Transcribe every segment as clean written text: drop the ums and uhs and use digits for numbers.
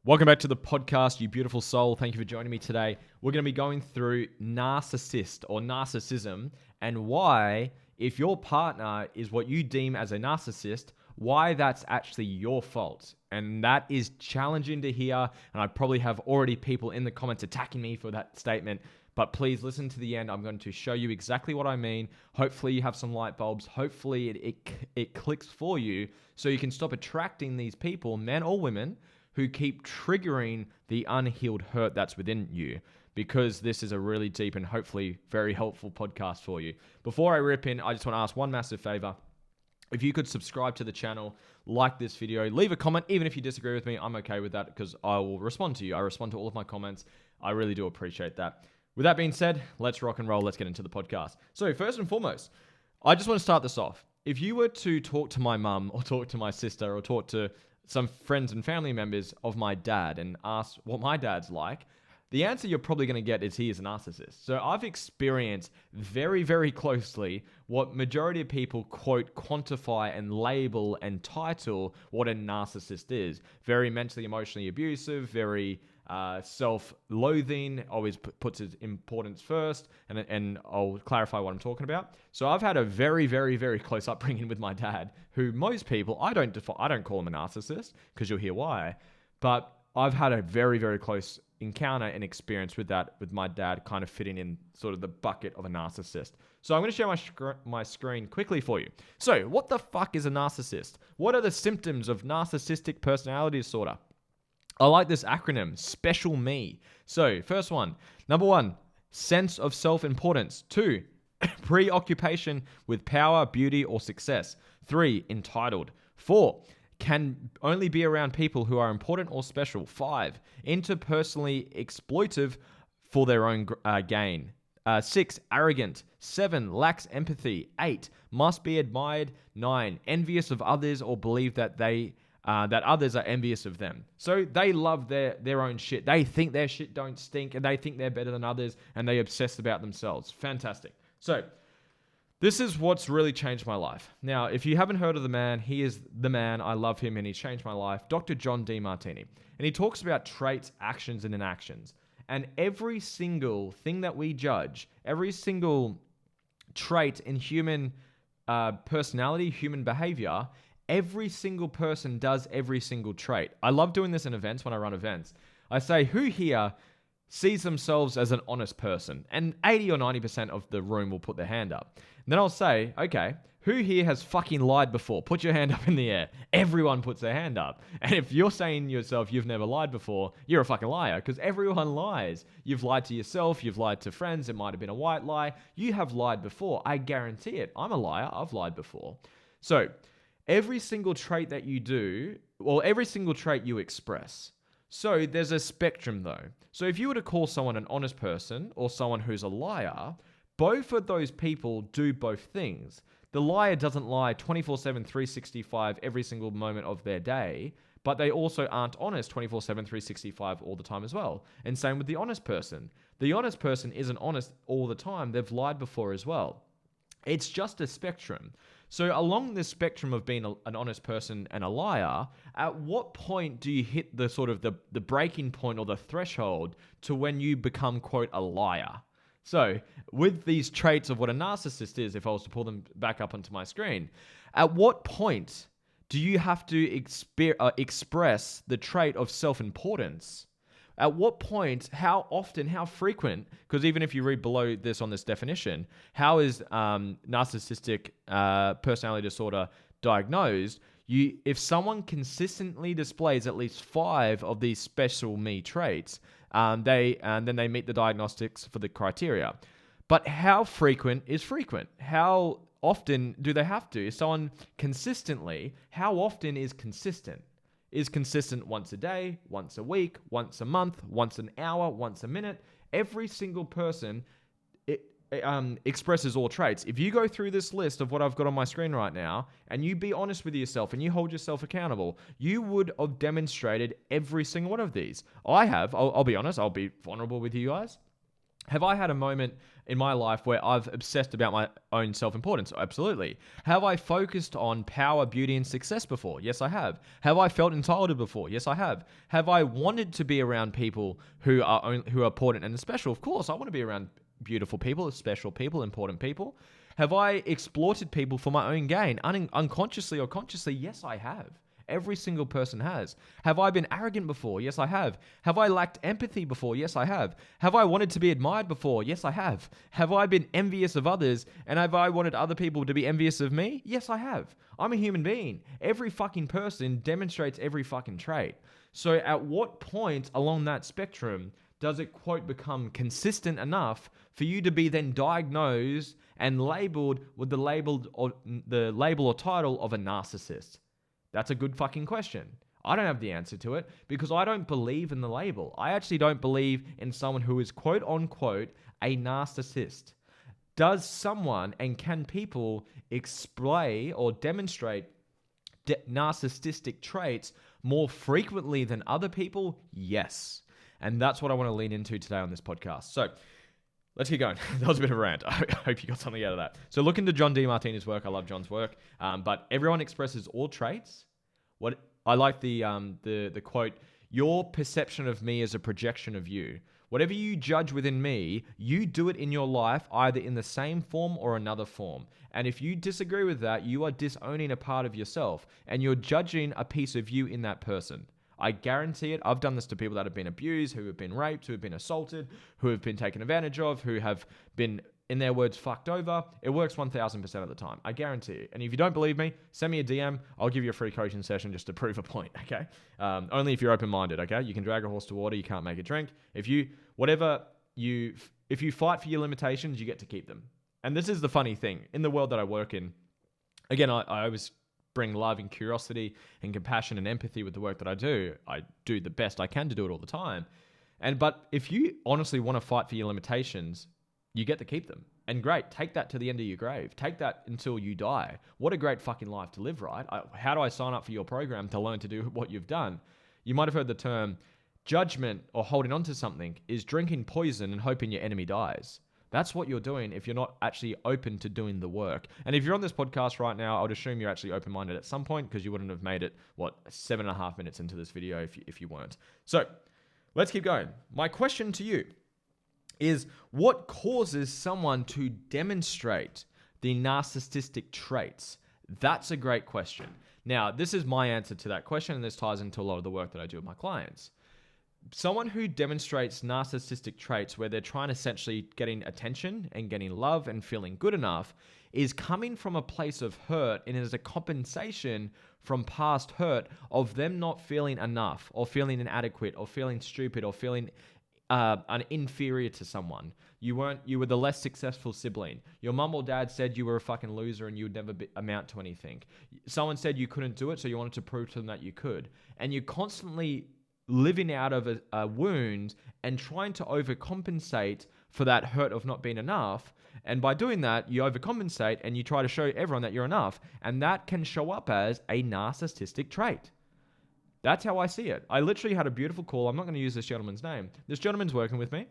Welcome back to the podcast, you beautiful soul. Thank you for joining me today. We're going to be going through narcissist or narcissism and why, if your partner is what you deem as a narcissist, why that's actually your fault. And that is challenging to hear. And I probably have already people in the comments attacking me for that statement. But please listen to the end. I'm going to show you exactly what I mean. Hopefully you have some light bulbs. Hopefully it clicks for you so you can stop attracting these people, men or women, who keep triggering the unhealed hurt that's within you, because this is a really deep and hopefully very helpful podcast for you. Before I rip in, I just want to ask one massive favor. If you could subscribe to the channel, like this video, leave a comment. Even if you disagree with me, I'm okay with that because I will respond to you. I respond to all of my comments. I really do appreciate that. With that being said, let's rock and roll. Let's get into the podcast. So first and foremost, I just want to start this off. If you were to talk to my mum or talk to my sister or talk to some friends and family members of my dad and ask what my dad's like, the answer you're probably going to get is he is a narcissist. So I've experienced very, very closely what majority of people quote, quantify and label and title what a narcissist is. Very mentally, emotionally abusive, very self-loathing, always puts his importance first, and I'll clarify what I'm talking about. So I've had a very, very, very close upbringing with my dad, who most people, I don't call him a narcissist, because you'll hear why, but I've had a very, very close encounter and experience with that, with my dad kind of fitting in sort of the bucket of a narcissist. So I'm going to share my screen quickly for you. So what the fuck is a narcissist? What are the symptoms of narcissistic personality disorder? I like this acronym, Special Me. So, first one. Number 1, sense of self-importance. 2, preoccupation with power, beauty, or success. 3, entitled. 4, can only be around people who are important or special. 5, interpersonally exploitive for their own gain. 6, arrogant. 7, lacks empathy. 8, must be admired. 9, envious of others or believe that that others are envious of them. So they love their own shit. They think their shit don't stink and they think they're better than others and they obsess about themselves. Fantastic. So this is what's really changed my life. Now, if you haven't heard of the man, he is the man. I love him and he's changed my life. Dr. John Demartini. And he talks about traits, actions, and inactions. And every single thing that we judge, every single trait in human personality, human behavior, every single person does every single trait. I love doing this in events when I run events. I say, who here sees themselves as an honest person? And 80 or 90% of the room will put their hand up. And then I'll say, okay, who here has fucking lied before? Put your hand up in the air. Everyone puts their hand up. And if you're saying to yourself you've never lied before, you're a fucking liar, because everyone lies. You've lied to yourself. You've lied to friends. It might have been a white lie. You have lied before. I guarantee it. I'm a liar. I've lied before. So every single trait that you do, well, every single trait you express. So there's a spectrum though. So if you were to call someone an honest person or someone who's a liar, both of those people do both things. The liar doesn't lie 24/7, 365 every single moment of their day, but they also aren't honest 24/7, 365 all the time as well. And same with the honest person. The honest person isn't honest all the time. They've lied before as well. It's just a spectrum. So along this spectrum of being an honest person and a liar, at what point do you hit the sort of the breaking point or the threshold to when you become, quote, a liar? So with these traits of what a narcissist is, if I was to pull them back up onto my screen, at what point do you have to express the trait of self-importance? At what point, how often, how frequent, because even if you read below this on this definition, how is narcissistic personality disorder diagnosed? If someone consistently displays at least 5 of these special me traits, then they meet the diagnostics for the criteria. But how frequent is frequent? How often do they have to? Is someone consistently, how often is consistent? Is consistent once a day, once a week, once a month, once an hour, once a minute. Every single person expresses all traits. If you go through this list of what I've got on my screen right now, and you be honest with yourself and you hold yourself accountable, you would have demonstrated every single one of these. I have. I'll be honest. I'll be vulnerable with you guys. Have I had a moment in my life where I've obsessed about my own self-importance? Absolutely. Have I focused on power, beauty, and success before? Yes, I have. Have I felt entitled before? Yes, I have. Have I wanted to be around people who are important and special? Of course, I want to be around beautiful people, special people, important people. Have I exploited people for my own gain, unconsciously or consciously? Yes, I have. Every single person has. Have I been arrogant before? Yes, I have. Have I lacked empathy before? Yes, I have. Have I wanted to be admired before? Yes, I have. Have I been envious of others? And have I wanted other people to be envious of me? Yes, I have. I'm a human being. Every fucking person demonstrates every fucking trait. So at what point along that spectrum does it, quote, become consistent enough for you to be then diagnosed and labeled with the label or title of a narcissist? That's a good fucking question. I don't have the answer to it because I don't believe in the label. I actually don't believe in someone who is, quote unquote, a narcissist. Does someone and can people display or demonstrate narcissistic traits more frequently than other people? Yes. And that's what I want to lean into today on this podcast. So let's keep going. That was a bit of a rant. I hope you got something out of that. So look into John Demartini's work. I love John's work. But everyone expresses all traits. What I like the quote, your perception of me is a projection of you. Whatever you judge within me, you do it in your life, either in the same form or another form. And if you disagree with that, you are disowning a part of yourself and you're judging a piece of you in that person. I guarantee it. I've done this to people that have been abused, who have been raped, who have been assaulted, who have been taken advantage of, who have been, in their words, fucked over. It works 1000% of the time. I guarantee it. And if you don't believe me, send me a DM. I'll give you a free coaching session just to prove a point, okay? Only if you're open-minded, okay? You can drag a horse to water. You can't make it drink. If you fight for your limitations, you get to keep them. And this is the funny thing. In the world that I work in, again, I always bring love and curiosity and compassion and empathy with the work that I do. I do the best I can to do it all the time. But if you honestly want to fight for your limitations, you get to keep them. And great, take that to the end of your grave. Take that until you die. What a great fucking life to live, right? How do I sign up for your program to learn to do what you've done? You might have heard the term judgment or holding on to something is drinking poison and hoping your enemy dies. That's what you're doing if you're not actually open to doing the work. And if you're on this podcast right now, I would assume you're actually open-minded at some point because you wouldn't have made it, 7.5 minutes into this video if you weren't. So let's keep going. My question to you is, what causes someone to demonstrate the narcissistic traits? That's a great question. Now, this is my answer to that question, and this ties into a lot of the work that I do with my clients. Someone who demonstrates narcissistic traits where they're trying to essentially getting attention and getting love and feeling good enough is coming from a place of hurt and is a compensation from past hurt of them not feeling enough or feeling inadequate or feeling stupid or feeling inferior to someone. You were the less successful sibling. Your mum or dad said you were a fucking loser and you would never amount to anything. Someone said you couldn't do it, so you wanted to prove to them that you could. And you're constantly living out of a wound and trying to overcompensate for that hurt of not being enough. And by doing that, you overcompensate and you try to show everyone that you're enough. And that can show up as a narcissistic trait. That's how I see it. I literally had a beautiful call. I'm not going to use this gentleman's name. This gentleman's working with me.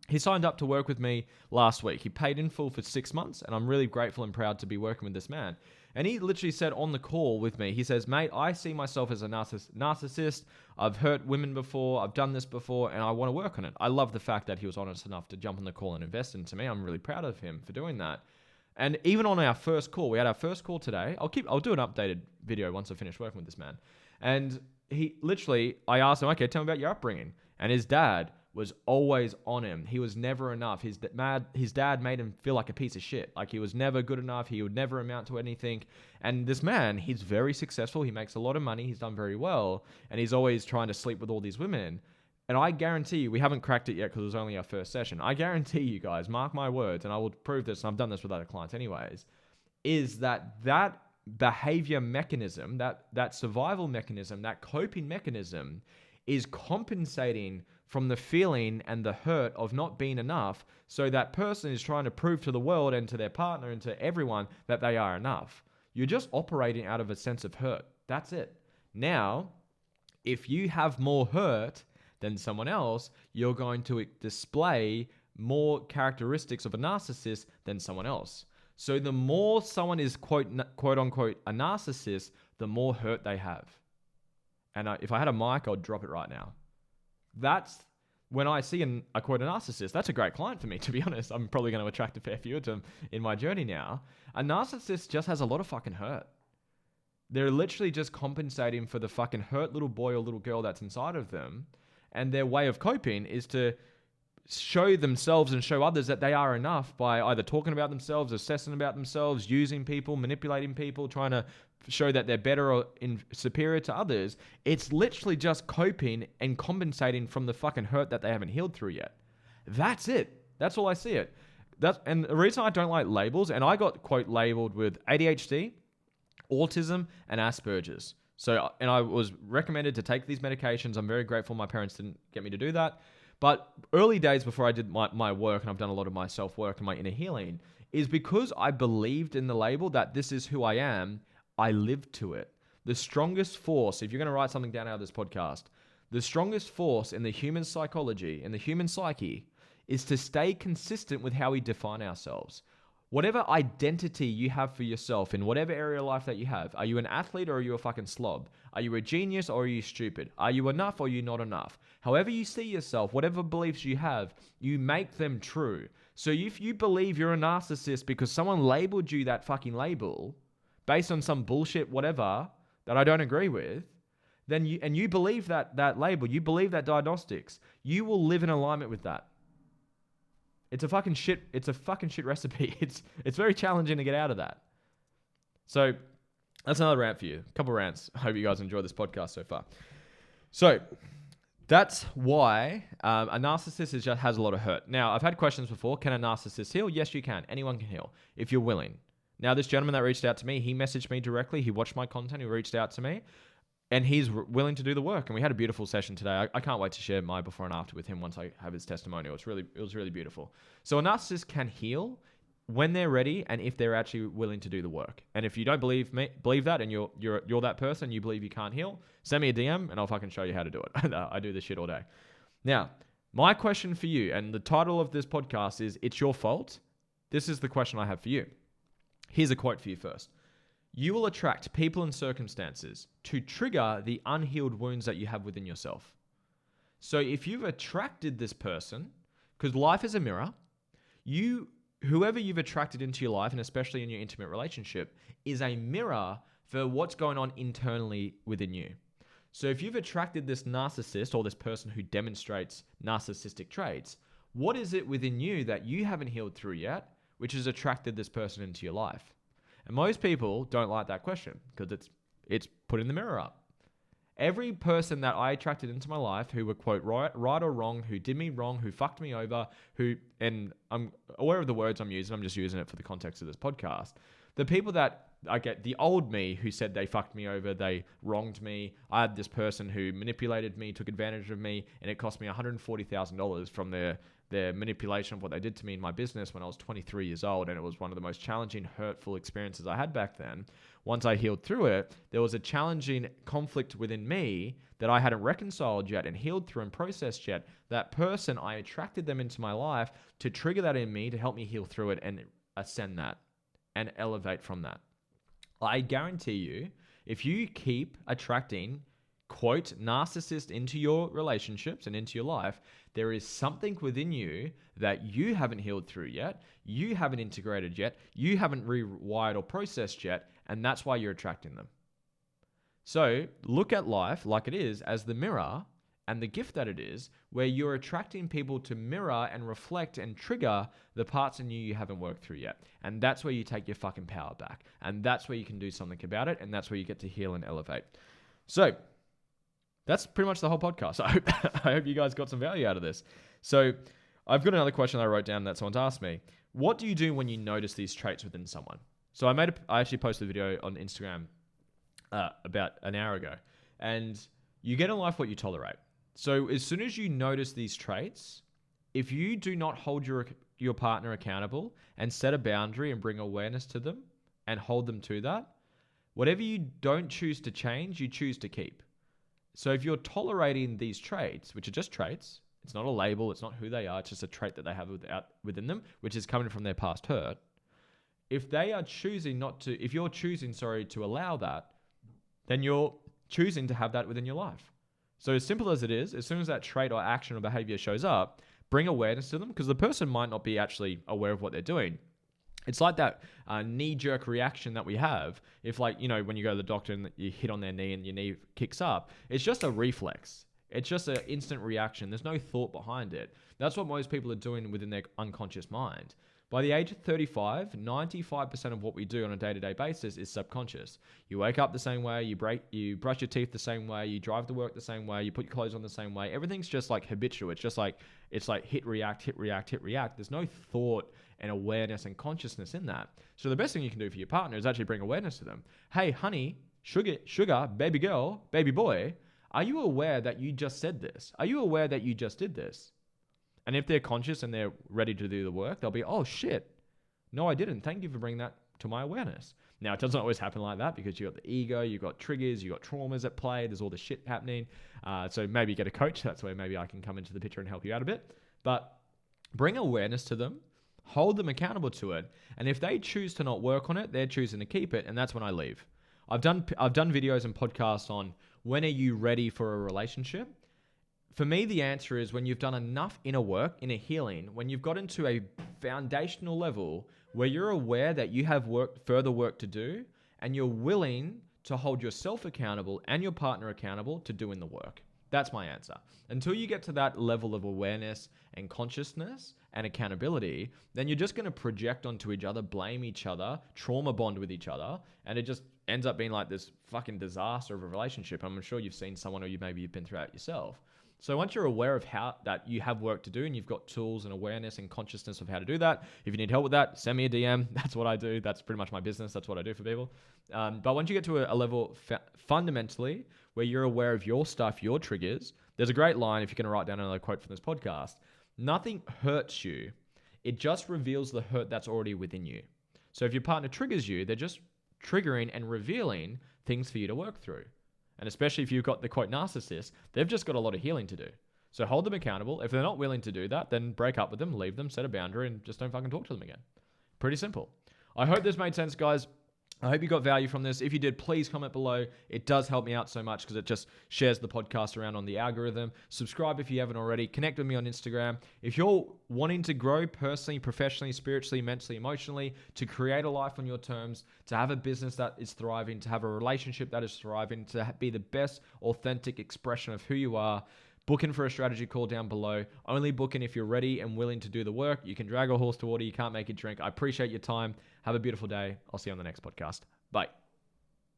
He signed up to work with me last week. He paid in full for 6 months, and I'm really grateful and proud to be working with this man. And he literally said on the call with me, he says, mate, I see myself as a narcissist. I've hurt women before. I've done this before, and I want to work on it. I love the fact that he was honest enough to jump on the call and invest into me. I'm really proud of him for doing that. And even on our first call, we had our first call today. I'll do an updated video once I finish working with this man. And I asked him, okay, tell me about your upbringing. And his dad was always on him. He was never enough. His dad made him feel like a piece of shit. Like he was never good enough. He would never amount to anything. And this man, he's very successful. He makes a lot of money. He's done very well. And he's always trying to sleep with all these women. And I guarantee you, we haven't cracked it yet because it was only our first session. I guarantee you guys, mark my words, and I will prove this, and I've done this with other clients anyways, is that behavior mechanism, that survival mechanism, that coping mechanism is compensating from the feeling and the hurt of not being enough. So that person is trying to prove to the world and to their partner and to everyone that they are enough. You're just operating out of a sense of hurt. That's it. Now, if you have more hurt than someone else, you're going to display more characteristics of a narcissist than someone else. So the more someone is quote unquote a narcissist, the more hurt they have. And if I had a mic, I'd drop it right now. That's when I see a quote a narcissist. That's a great client for me, to be honest. I'm probably going to attract a fair few of them in my journey now. A narcissist just has a lot of fucking hurt. They're literally just compensating for the fucking hurt little boy or little girl that's inside of them. And their way of coping is to show themselves and show others that they are enough by either talking about themselves, assessing about themselves, using people, manipulating people, trying to show that they're better or superior to others. It's literally just coping and compensating from the fucking hurt that they haven't healed through yet. That's it. That's all I see it. And the reason I don't like labels, and I got quote labeled with ADHD, autism, and Asperger's. And I was recommended to take these medications. I'm very grateful my parents didn't get me to do that. But early days before I did my work, and I've done a lot of my self-work and my inner healing, is because I believed in the label that this is who I am, I lived to it. The strongest force, if you're going to write something down out of this podcast, the strongest force in the human psychology, in the human psyche, is to stay consistent with how we define ourselves. Whatever identity you have for yourself in whatever area of life that you have, are you an athlete or are you a fucking slob? Are you a genius or are you stupid? Are you enough or are you not enough? However you see yourself, whatever beliefs you have, you make them true. So if you believe you're a narcissist because someone labeled you that fucking label based on some bullshit whatever that I don't agree with, then you believe that label, you believe that diagnostics, you will live in alignment with that. It's a fucking shit recipe. It's very challenging to get out of that. So that's another rant for you. A couple rants. I hope you guys enjoy this podcast so far. So that's why a narcissist just has a lot of hurt. Now, I've had questions before. Can a narcissist heal? Yes, you can. Anyone can heal if you're willing. Now, this gentleman that reached out to me, he messaged me directly. He watched my content. He reached out to me. And he's willing to do the work. And we had a beautiful session today. I can't wait to share my before and after with him once I have his testimonial. It was really beautiful. So a narcissist can heal when they're ready and if they're actually willing to do the work. And if you don't believe that and you're that person, you believe you can't heal, send me a DM and I'll fucking show you how to do it. I do this shit all day. Now, my question for you, and the title of this podcast is It's Your Fault. This is the question I have for you. Here's a quote for you first. You will attract people and circumstances to trigger the unhealed wounds that you have within yourself. So if you've attracted this person, because life is a mirror, whoever you've attracted into your life, and especially in your intimate relationship, is a mirror for what's going on internally within you. So if you've attracted this narcissist or this person who demonstrates narcissistic traits, what is it within you that you haven't healed through yet, which has attracted this person into your life? And most people don't like that question because it's putting the mirror up. Every person that I attracted into my life who were, quote, right or wrong, who did me wrong, who fucked me over, and I'm aware of the words I'm using, I'm just using it for the context of this podcast. The people that I get, the old me who said they fucked me over, they wronged me. I had this person who manipulated me, took advantage of me, and it cost me $140,000 from their manipulation of what they did to me in my business when I was 23 years old. And it was one of the most challenging, hurtful experiences I had back then. Once I healed through it, there was a challenging conflict within me that I hadn't reconciled yet and healed through and processed yet. That person, I attracted them into my life to trigger that in me, to help me heal through it and ascend that and elevate from that. I guarantee you, if you keep attracting, quote, narcissist into your relationships and into your life, there is something within you that you haven't healed through yet, you haven't integrated yet, you haven't rewired or processed yet, and that's why you're attracting them. So look at life like it is as the mirror and the gift that it is, where you're attracting people to mirror and reflect and trigger the parts in you haven't worked through yet. And that's where you take your fucking power back. And that's where you can do something about it. And that's where you get to heal and elevate. So that's pretty much the whole podcast. I hope you guys got some value out of this. So I've got another question I wrote down that someone's asked me. What do you do when you notice these traits within someone? So I actually posted a video on Instagram about an hour ago. And you get in life what you tolerate. So as soon as you notice these traits, if you do not hold your partner accountable and set a boundary and bring awareness to them and hold them to that, whatever you don't choose to change, you choose to keep. So if you're tolerating these traits, which are just traits, It's not a label. It's not who they are. It's just a trait that they have within them, which is coming from their past hurt. If you're choosing, to allow that, then you're choosing to have that within your life. So as simple as it is, as soon as that trait or action or behavior shows up, bring awareness to them, because the person might not be actually aware of what they're doing. It's like that knee-jerk reaction that we have. If when you go to the doctor and you hit on their knee and your knee kicks up, it's just a reflex. It's just an instant reaction. There's no thought behind it. That's what most people are doing within their unconscious mind. By the age of 35, 95% of what we do on a day-to-day basis is subconscious. You wake up the same way, you brush your teeth the same way, you drive to work the same way, you put your clothes on the same way. Everything's just like habitual. It's like hit, react, hit, react, hit, react. There's no thought and awareness and consciousness in that. So the best thing you can do for your partner is actually bring awareness to them. Hey, honey, sugar, baby girl, baby boy, are you aware that you just said this? Are you aware that you just did this? And if they're conscious and they're ready to do the work, they'll be, oh shit, no, I didn't. Thank you for bringing that to my awareness. Now, it doesn't always happen like that, because you've got the ego, you've got triggers, you've got traumas at play, there's all this shit happening. So maybe get a coach. That's where maybe I can come into the picture and help you out a bit. But bring awareness to them, hold them accountable to it. And if they choose to not work on it, they're choosing to keep it. And that's when I leave. I've done videos and podcasts on when are you ready for a relationship? For me, the answer is when you've done enough inner work, inner healing, when you've got into a foundational level where you're aware that you have further work to do, and you're willing to hold yourself accountable and your partner accountable to doing the work. That's my answer. Until you get to that level of awareness and consciousness and accountability, then you're just going to project onto each other, blame each other, trauma bond with each other, and it just ends up being like this fucking disaster of a relationship. I'm sure you've seen someone, or maybe you've been through it yourself. So once you're aware of that you have work to do, and you've got tools and awareness and consciousness of how to do that, if you need help with that, send me a DM. That's what I do. That's pretty much my business. That's what I do for people. But once you get to a level fundamentally where you're aware of your stuff, your triggers, there's a great line, if you're going to write down another quote from this podcast: nothing hurts you. It just reveals the hurt that's already within you. So if your partner triggers you, they're just triggering and revealing things for you to work through. And especially if you've got the quote narcissist, they've just got a lot of healing to do. So hold them accountable. If they're not willing to do that, then break up with them, leave them, set a boundary, and just don't fucking talk to them again. Pretty simple. I hope this made sense, guys. I hope you got value from this. If you did, please comment below. It does help me out so much, because it just shares the podcast around on the algorithm. Subscribe if you haven't already. Connect with me on Instagram. If you're wanting to grow personally, professionally, spiritually, mentally, emotionally, to create a life on your terms, to have a business that is thriving, to have a relationship that is thriving, to be the best authentic expression of who you are, book in for a strategy call down below. Only book in if you're ready and willing to do the work. You can drag a horse to water. You can't make it drink. I appreciate your time. Have a beautiful day. I'll see you on the next podcast. Bye.